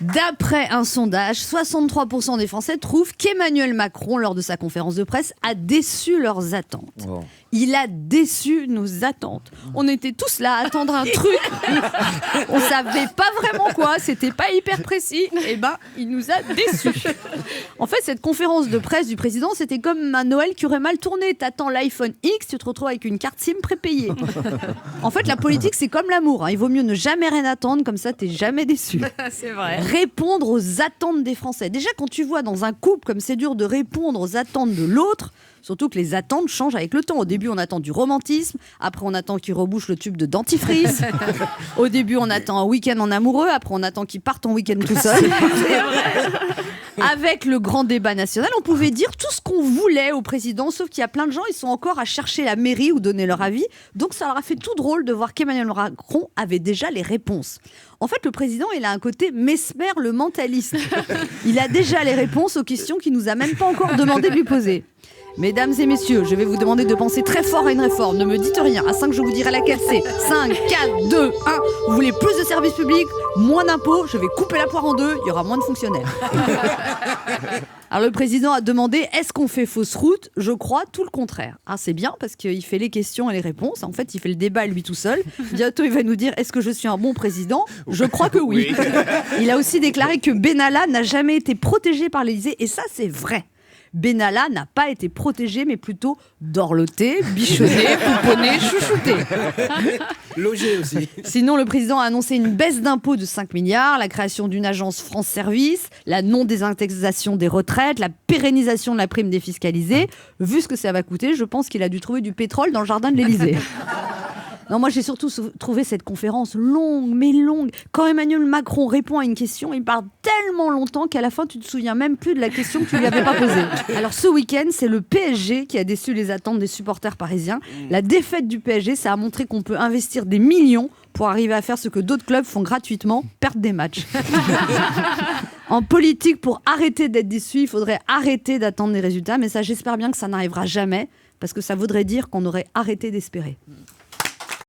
D'après un sondage, 63% des Français trouvent qu'Emmanuel Macron, lors de sa conférence de presse, a déçu leurs attentes. Oh. Il a déçu nos attentes. On était tous là à attendre un truc. On savait pas vraiment quoi. C'était pas hyper précis. Et il nous a déçus. En fait, cette conférence de presse du président, c'était comme un Noël qui aurait mal tourné. T'attends l'iPhone X, tu te retrouves avec une carte SIM prépayée. En fait, la politique, c'est comme l'amour. Il vaut mieux ne jamais rien attendre, comme ça, t'es jamais déçu. C'est vrai. Répondre aux attentes des Français. Déjà, quand tu vois dans un couple comme c'est dur de répondre aux attentes de l'autre, surtout que les attentes changent avec le temps. Au début, on attend du romantisme. Après, on attend qu'il rebouche le tube de dentifrice. Au début, on attend un week-end en amoureux. Après, on attend qu'il parte en week-end tout seul. Avec le grand débat national, on pouvait dire tout ce qu'on voulait au président, sauf qu'il y a plein de gens, ils sont encore à chercher la mairie ou donner leur avis. Donc, ça leur a fait tout drôle de voir qu'Emmanuel Macron avait déjà les réponses. En fait, le président, il a un côté Mesmer le mentaliste. Il a déjà les réponses aux questions qu'il nous a même pas encore demandé de lui poser. Mesdames et messieurs, je vais vous demander de penser très fort à une réforme. Ne me dites rien. À 5, je vous dirai laquelle c'est. 5, 4, 2, 1. Vous voulez plus de services publics, moins d'impôts. Je vais couper la poire en deux. Il y aura moins de fonctionnaires. Alors le président a demandé, est-ce qu'on fait fausse route ? Je crois tout le contraire. C'est bien parce qu'il fait les questions et les réponses. En fait, il fait le débat lui tout seul. Bientôt, il va nous dire, est-ce que je suis un bon président ? Je crois que oui. Il a aussi déclaré que Benalla n'a jamais été protégé par l'Élysée. Et ça, c'est vrai. Benalla n'a pas été protégé, mais plutôt dorloté, bichonné, pouponné, chouchouté. Logé aussi. Sinon, le président a annoncé une baisse d'impôts de 5 milliards, la création d'une agence France Service, la non-désindexation des retraites, la pérennisation de la prime défiscalisée. Vu ce que ça va coûter, je pense qu'il a dû trouver du pétrole dans le jardin de l'Élysée. Non, moi, j'ai surtout trouvé cette conférence longue, mais longue. Quand Emmanuel Macron répond à une question, il parle tellement longtemps qu'à la fin, tu te souviens même plus de la question que tu lui avais pas posée. Alors, ce week-end, c'est le PSG qui a déçu les attentes des supporters parisiens. La défaite du PSG, ça a montré qu'on peut investir des millions pour arriver à faire ce que d'autres clubs font gratuitement, perdre des matchs. En politique, pour arrêter d'être déçu, il faudrait arrêter d'attendre des résultats. Mais ça, j'espère bien que ça n'arrivera jamais, parce que ça voudrait dire qu'on aurait arrêté d'espérer.